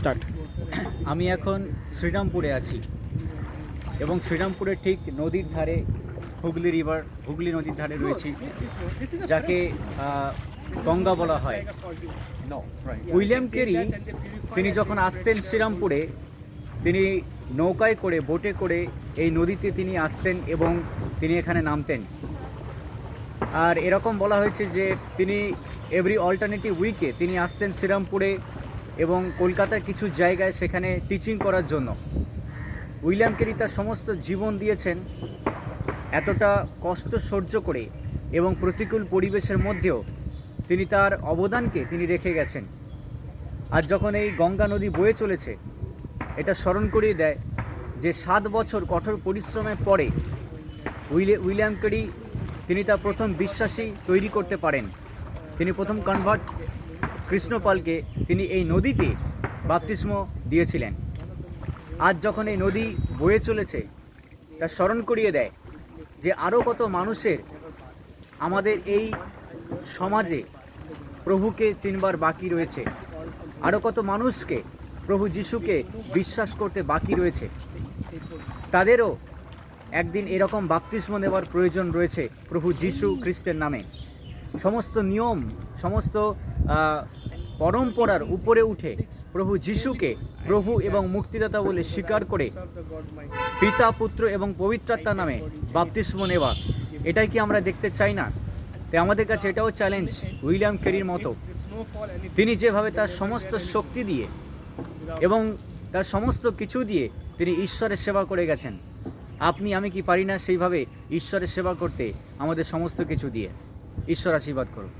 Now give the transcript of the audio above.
Start. আমি এখন শ্রীরামপুরে আছি এবং শ্রীরামপুরের ঠিক নদীর ধারে হুগলি নদীর ধারে রয়েছি, যাকে গঙ্গা বলা হয়। উইলিয়াম কেরি তিনি যখন আসতেন শ্রীরামপুরে, তিনি নৌকায় করে, বোটে করে এই নদীতে তিনি আসতেন এবং তিনি এখানে নামতেন। আর এরকম বলা হয়েছে যে তিনি এভরি অল্টারনেটিভ উইকে তিনি আসতেন শ্রীরামপুরে এবং কলকাতার কিছু জায়গায় সেখানে টিচিং করার জন্য। উইলিয়াম কেরি তার সমস্ত জীবন দিয়েছেন এতটা কষ্ট সহ্য করে এবং প্রতিকূল পরিবেশের মধ্যেও তিনি তার অবদানকে তিনি রেখে গেছেন। আর যখন এই গঙ্গা নদী বয়ে চলেছে, এটা স্মরণ করিয়ে দেয় যে 7 বছর কঠোর পরিশ্রমের পরে উইলিয়াম কেরি তিনি তার প্রথম বিশ্বাসী তৈরি করতে পারেন। তিনি প্রথম কনভার্ট কৃষ্ণপালকে তিনি এই নদীতে বাপ্তিস্ম দিয়েছিলেন। আজ যখন এই নদী বয়ে চলেছে, তা স্মরণ করিয়ে দেয় যে আরও কত মানুষের আমাদের এই সমাজে প্রভুকে চিনবার বাকি রয়েছে, আরও কত মানুষকে প্রভু যিশুকে বিশ্বাস করতে বাকি রয়েছে। তাদেরও একদিন এরকম বাপ্তিস্ম নেওয়ার প্রয়োজন রয়েছে প্রভু যিশু খ্রিস্টের নামে। সমস্ত নিয়ম, সমস্ত পরম্পরার উপরে উঠে প্রভু যিশুকে প্রভু এবং মুক্তিদাতা বলে স্বীকার করে পিতা, পুত্র এবং পবিত্রাত্মার নামে বাপ্তিস্ম নেওয়া, এটাই কি আমরা দেখতে চাই না? তাই আমাদের কাছে এটাও চ্যালেঞ্জ উইলিয়াম কেরির মতো। তিনি যেভাবে তার সমস্ত শক্তি দিয়ে এবং তার সমস্ত কিছু দিয়ে তিনি ঈশ্বরের সেবা করে গেছেন, আপনি আমি কি পারি না সেইভাবে ঈশ্বরের সেবা করতে আমাদের সমস্ত কিছু দিয়ে? ঈশ্বর আশীর্বাদ করুন।